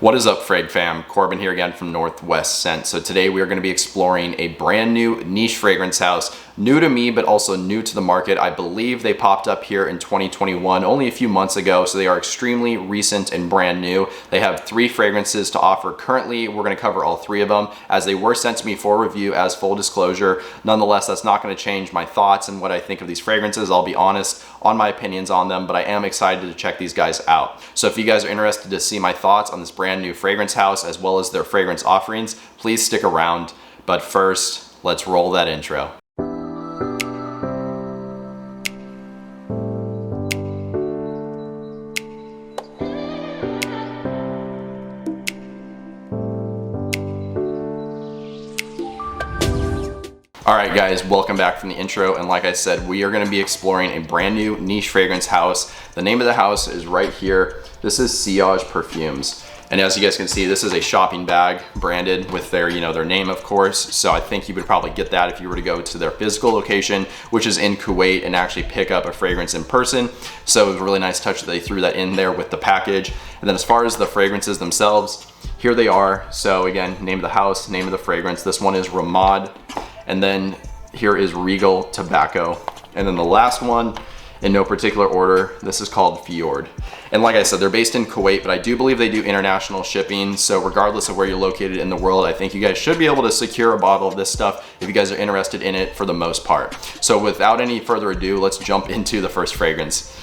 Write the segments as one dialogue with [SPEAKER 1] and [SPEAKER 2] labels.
[SPEAKER 1] What is up, Frag fam? Corbin here again from Northwest Scent. So today we are going to be exploring a brand new niche fragrance house, new to me but also new to the market. I believe they popped up here in 2021, only a few months ago, so they are extremely recent and brand new. They have 3 fragrances to offer currently. We're going to cover all 3 of them as they were sent to me for review as full disclosure. Nonetheless, that's not going to change my thoughts and what I think of these fragrances. I'll be honest on my opinions on them, but I am excited to check these guys out. So if you guys are interested to see my thoughts on this brand new fragrance house as well as their fragrance offerings, please stick around. But first, let's roll that intro. Alright guys, welcome back from the intro, and like I said, we are going to be exploring a brand new niche fragrance house. The name of the house is right here. This is Siaj Perfumes. And as you guys can see, this is a shopping bag branded with their, their name, of course. So I think you would probably get that if you were to go to their physical location, which is in Kuwait, and actually pick up a fragrance in person. So it was a really nice touch that they threw that in there with the package. And then as far as the fragrances themselves, here they are. So again, name of the house, name of the fragrance. This one is Ramad. And then here is Regal Tobacco. And then the last one, in no particular order, this is called Fjord. And like I said, they're based in Kuwait, but I do believe they do international shipping. So regardless of where you're located in the world, I think you guys should be able to secure a bottle of this stuff if you guys are interested in it for the most part. So without any further ado, let's jump into the first fragrance.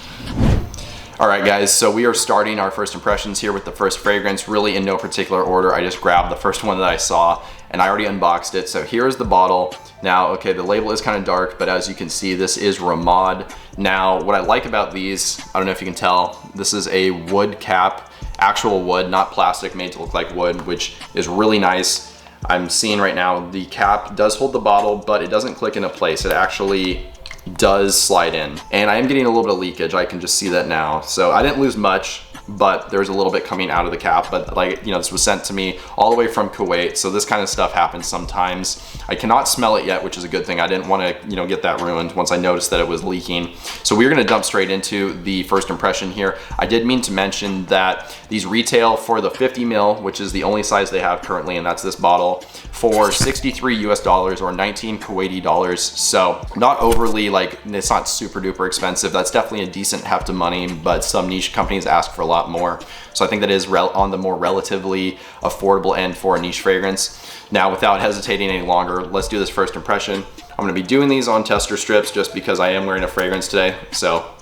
[SPEAKER 1] All right guys, so we are starting our first impressions here with the first fragrance, really in no particular order. I just grabbed the first one that I saw and I already unboxed it. So here's the bottle. Now, okay, the label is kind of dark, but as you can see, this is Ramad. Now, what I like about these, I don't know if you can tell, this is a wood cap, actual wood, not plastic, made to look like wood, which is really nice. I'm seeing right now the cap does hold the bottle, but it doesn't click into place. It actually does slide in, and I am getting a little bit of leakage. I can just see that now. So I didn't lose much, but there's a little bit coming out of the cap. But like, this was sent to me all the way from Kuwait, so this kind of stuff happens sometimes. I cannot smell it yet, which is a good thing. I didn't want to get that ruined once I noticed that it was leaking. So we're going to jump straight into the first impression here. I did mean to mention that these retail for the 50 ml, which is the only size they have currently, and that's this bottle, for 63 US dollars or 19 Kuwaiti dollars. So not overly, like, it's not super duper expensive. That's definitely a decent heft of money, but some niche companies ask for a lot more. So I think that is on the more relatively affordable end for a niche fragrance. Now, without hesitating any longer, let's do this first impression. I'm going to be doing these on tester strips just because I am wearing a fragrance today. So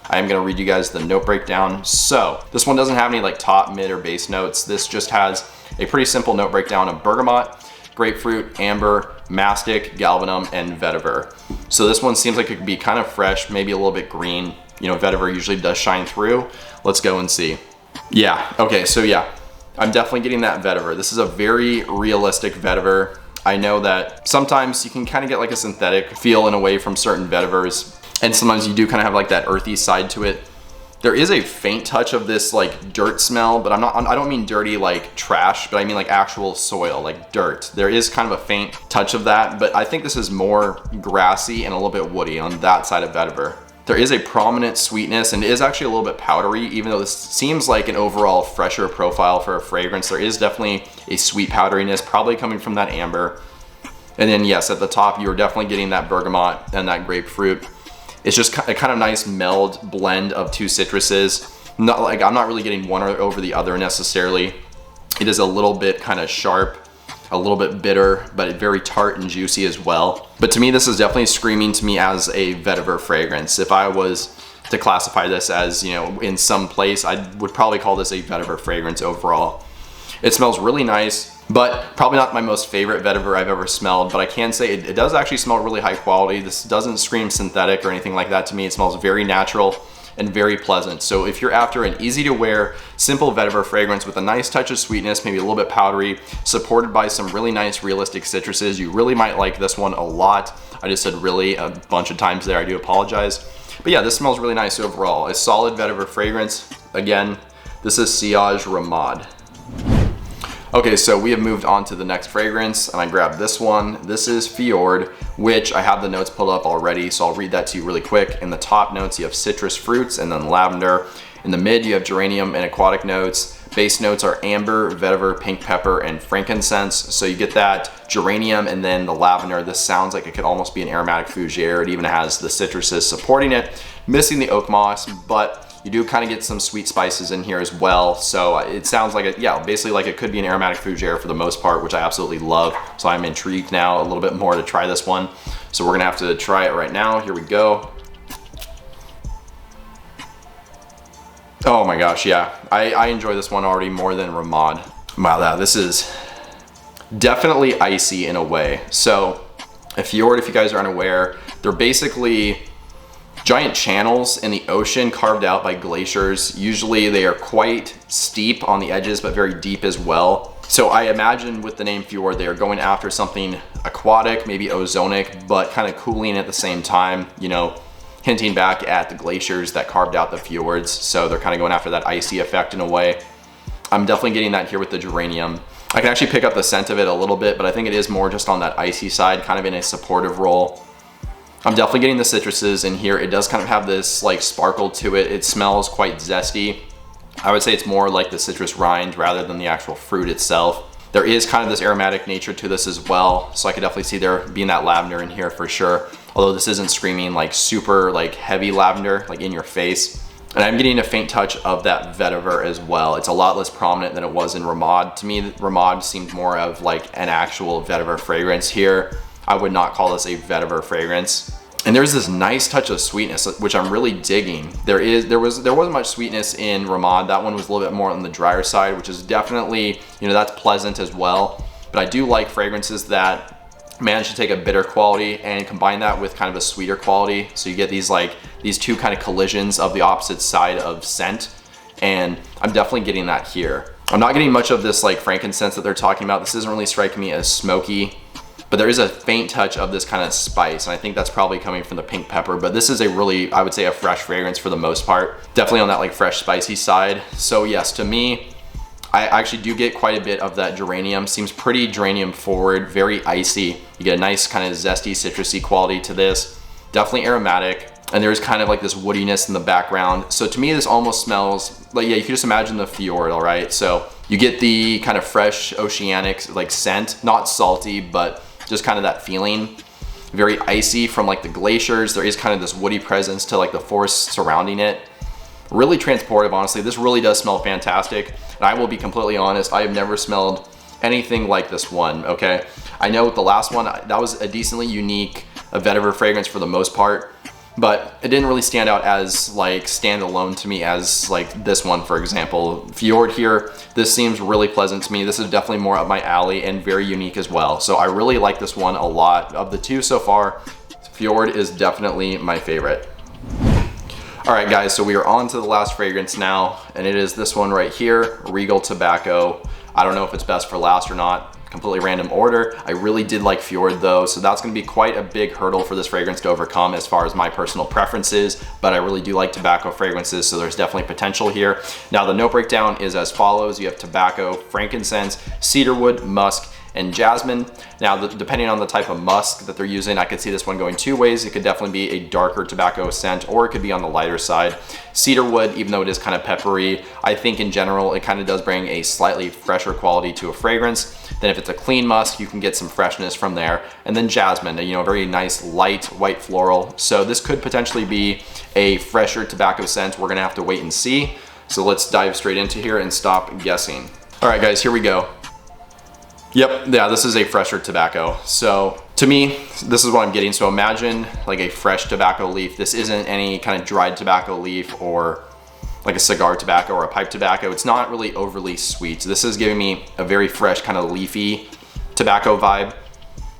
[SPEAKER 1] I am going to read you guys the note breakdown. So this one doesn't have any like top, mid, or base notes. This just has a pretty simple note breakdown of bergamot, grapefruit, amber, mastic, galbanum, and vetiver. So this one seems like it could be kind of fresh, maybe a little bit green. Vetiver usually does shine through. Let's go and see. Yeah, okay, so yeah, I'm definitely getting that vetiver. This is a very realistic vetiver. I know that sometimes you can kind of get like a synthetic feel in a way from certain vetivers, and sometimes you do kind of have like that earthy side to it. There is a faint touch of this like dirt smell, but I don't mean dirty like trash, but I mean like actual soil, like dirt. There is kind of a faint touch of that, but I think this is more grassy and a little bit woody on that side of vetiver. There is a prominent sweetness, and it is actually a little bit powdery, even though this seems like an overall fresher profile for a fragrance. There is definitely a sweet powderiness, probably coming from that amber. And then yes, at the top, you're definitely getting that bergamot and that grapefruit. It's just a kind of nice meld blend of 2 citruses. I'm not really getting one over the other necessarily. It is a little bit kind of sharp, a little bit bitter, but very tart and juicy as well. But to me, this is definitely screaming to me as a vetiver fragrance. If I was to classify this as, in some place, I would probably call this a vetiver fragrance overall. It smells really nice, but probably not my most favorite vetiver I've ever smelled, but I can say it does actually smell really high quality. This doesn't scream synthetic or anything like that to me. It smells very natural and very pleasant. So if you're after an easy to wear, simple vetiver fragrance with a nice touch of sweetness, maybe a little bit powdery, supported by some really nice realistic citruses, you really might like this one a lot. I just said really a bunch of times there, I do apologize. But yeah, this smells really nice overall. A solid vetiver fragrance. Again, this is Siaj Ramad. Okay, so we have moved on to the next fragrance, and I grabbed this one. This is Fjord, which I have the notes pulled up already, so I'll read that to you really quick. In the top notes, you have citrus fruits and then lavender. In the mid, you have geranium and aquatic notes. Base notes are amber, vetiver, pink pepper, and frankincense. So you get that geranium and then the lavender. This sounds like it could almost be an aromatic fougere. It even has the citruses supporting it. Missing the oak moss, but you do kind of get some sweet spices in here as well. So it sounds like it, yeah, basically like it could be an aromatic fougere for the most part, which I absolutely love. So I'm intrigued now a little bit more to try this one. So we're gonna have to try it right now. Here we go. Oh my gosh, yeah. I enjoy this one already more than Ramad. Wow, this is definitely icy in a way. So a fjord, if you guys are unaware, they're basically giant channels in the ocean carved out by glaciers. Usually they are quite steep on the edges, but very deep as well. So I imagine with the name fjord, they are going after something aquatic, maybe ozonic, but kind of cooling at the same time, you know, hinting back at the glaciers that carved out the fjords. So they're kind of going after that icy effect in a way. I'm definitely getting that here with the geranium. I can actually pick up the scent of it a little bit, but I think it is more just on that icy side, kind of in a supportive role. I'm definitely getting the citruses in here. It does kind of have this like sparkle to it. It smells quite zesty. I would say it's more like the citrus rind rather than the actual fruit itself. There is kind of this aromatic nature to this as well. So I could definitely see there being that lavender in here for sure. Although this isn't screaming like super like heavy lavender, like in your face. And I'm getting a faint touch of that vetiver as well. It's a lot less prominent than it was in Ramad. To me, Ramad seemed more of like an actual vetiver fragrance here. I would not call this a vetiver fragrance. And there's this nice touch of sweetness, which I'm really digging. There wasn't much sweetness in Ramad. That one was a little bit more on the drier side, which is definitely, you know, that's pleasant as well. But I do like fragrances that manage to take a bitter quality and combine that with kind of a sweeter quality. So you get these two kind of collisions of the opposite side of scent. And I'm definitely getting that here. I'm not getting much of this like frankincense that they're talking about. This isn't really striking me as smoky. But there is a faint touch of this kind of spice, and I think that's probably coming from the pink pepper. But this is a really, I would say, a fresh fragrance for the most part. Definitely on that like fresh, spicy side. So yes, to me, I actually do get quite a bit of that geranium. Seems pretty geranium forward, very icy. You get a nice kind of zesty, citrusy quality to this. Definitely aromatic. And there's kind of like this woodiness in the background. So to me, this almost smells like, yeah, you can just imagine the fjord, all right? So you get the kind of fresh oceanic like scent, not salty, but just kind of that feeling. Very icy from like the glaciers. There is kind of this woody presence to like the forest surrounding it. Really transportive, honestly. This really does smell fantastic. And I will be completely honest, I have never smelled anything like this one, okay? I know with the last one, that was a decently unique vetiver fragrance for the most part, but it didn't really stand out as like standalone to me as like this one, for example. Fjord here, this seems really pleasant to me. This is definitely more up my alley and very unique as well. So I really like this one a lot. Of the two so far, Fjord is definitely my favorite. All right guys, so we are on to the last fragrance now, and it is this one right here, Regal Tobacco. I don't know if it's best for last or not. Completely random order. I really did like Fjord though, so that's gonna be quite a big hurdle for this fragrance to overcome as far as my personal preferences, but I really do like tobacco fragrances, so there's definitely potential here. Now the note breakdown is as follows. You have tobacco, frankincense, cedarwood, musk, and jasmine. Now, depending on the type of musk that they're using, I could see this one going two ways. It could definitely be a darker tobacco scent, or it could be on the lighter side. Cedarwood, even though it is kind of peppery, I think in general, it kind of does bring a slightly fresher quality to a fragrance. Then if it's a clean musk, you can get some freshness from there. And then jasmine, you know, very nice light white floral. So this could potentially be a fresher tobacco scent. We're gonna have to wait and see. So let's dive straight into here and stop guessing. All right guys, here we go. Yep, yeah, this is a fresher tobacco. So to me, this is what I'm getting. So imagine like a fresh tobacco leaf. This isn't any kind of dried tobacco leaf or like a cigar tobacco or a pipe tobacco. It's not really overly sweet. So this is giving me a very fresh kind of leafy tobacco vibe,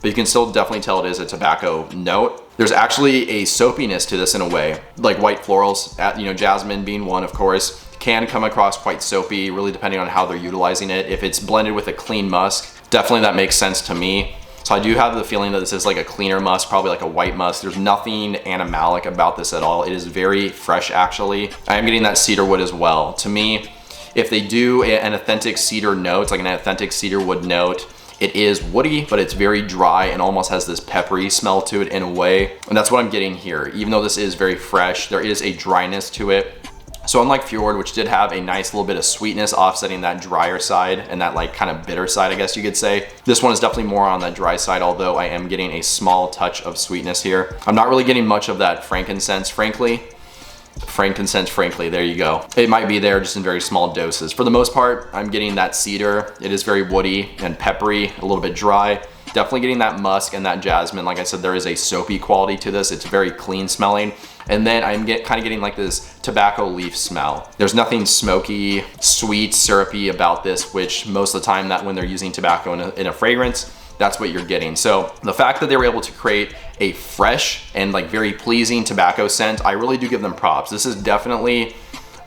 [SPEAKER 1] but you can still definitely tell it is a tobacco note. There's actually a soapiness to this in a way, like white florals, you know, jasmine being one, of course, can come across quite soapy, really depending on how they're utilizing it. If it's blended with a clean musk, definitely that makes sense to me. So I do have the feeling that this is like a cleaner musk, probably like a white musk. There's nothing animalic about this at all. It is very fresh actually. I am getting that cedarwood as well. To me, if they do an authentic cedar note, it's like an authentic cedarwood note, it is woody, but it's very dry and almost has this peppery smell to it in a way. And that's what I'm getting here. Even though this is very fresh, there is a dryness to it. So unlike Fjord, which did have a nice little bit of sweetness offsetting that drier side and that like kind of bitter side, I guess you could say, this one is definitely more on the dry side, although I am getting a small touch of sweetness here. I'm not really getting much of that frankincense, frankly, there you go. It might be there just in very small doses. For the most part, I'm getting that cedar. It is very woody and peppery, a little bit dry. Definitely getting that musk and that jasmine. Like I said, there is a soapy quality to this. It's very clean smelling. And then I'm kind of getting like this tobacco leaf smell. There's nothing smoky, sweet, syrupy about this, which most of the time that when they're using tobacco in a fragrance, that's what you're getting. So the fact that they were able to create a fresh and like very pleasing tobacco scent, I really do give them props. This is definitely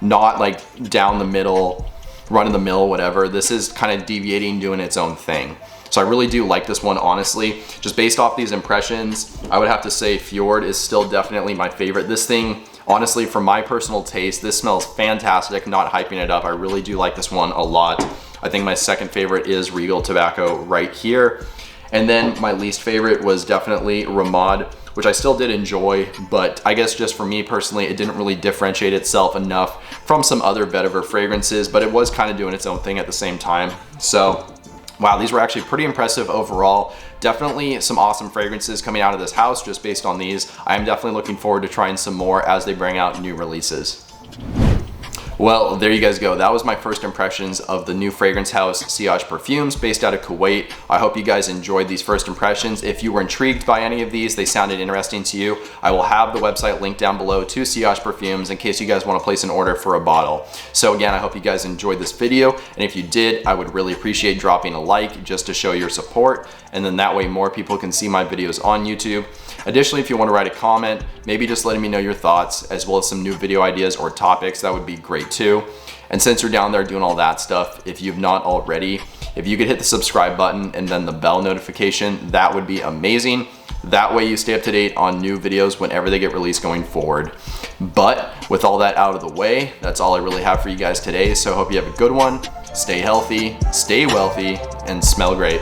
[SPEAKER 1] not like down the middle, run of the mill, whatever. This is kind of deviating, doing its own thing. So I really do like this one, honestly. Just based off these impressions, I would have to say Fjord is still definitely my favorite. This thing, honestly, for my personal taste, this smells fantastic, not hyping it up. I really do like this one a lot. I think my second favorite is Regal Tobacco right here. And then my least favorite was definitely Ramad, which I still did enjoy, but I guess just for me personally, it didn't really differentiate itself enough from some other vetiver fragrances, but it was kind of doing its own thing at the same time. So, wow, these were actually pretty impressive overall. Definitely some awesome fragrances coming out of this house just based on these. I am definitely looking forward to trying some more as they bring out new releases. Well, there you guys go. That was my first impressions of the new fragrance house, Siaj Perfumes, based out of Kuwait. I hope you guys enjoyed these first impressions. If you were intrigued by any of these, they sounded interesting to you, I will have the website linked down below to Siaj Perfumes in case you guys want to place an order for a bottle. So again, I hope you guys enjoyed this video, and if you did, I would really appreciate dropping a like just to show your support, and then that way more people can see my videos on YouTube. Additionally, if you want to write a comment, maybe just letting me know your thoughts, as well as some new video ideas or topics, that would be great too. And since you're down there doing all that stuff, if you've not already, if you could hit the subscribe button and then the bell notification, that would be amazing. That way you stay up to date on new videos whenever they get released going forward. But with all that out of the way, that's all I really have for you guys today. So I hope you have a good one, stay healthy, stay wealthy, and smell great.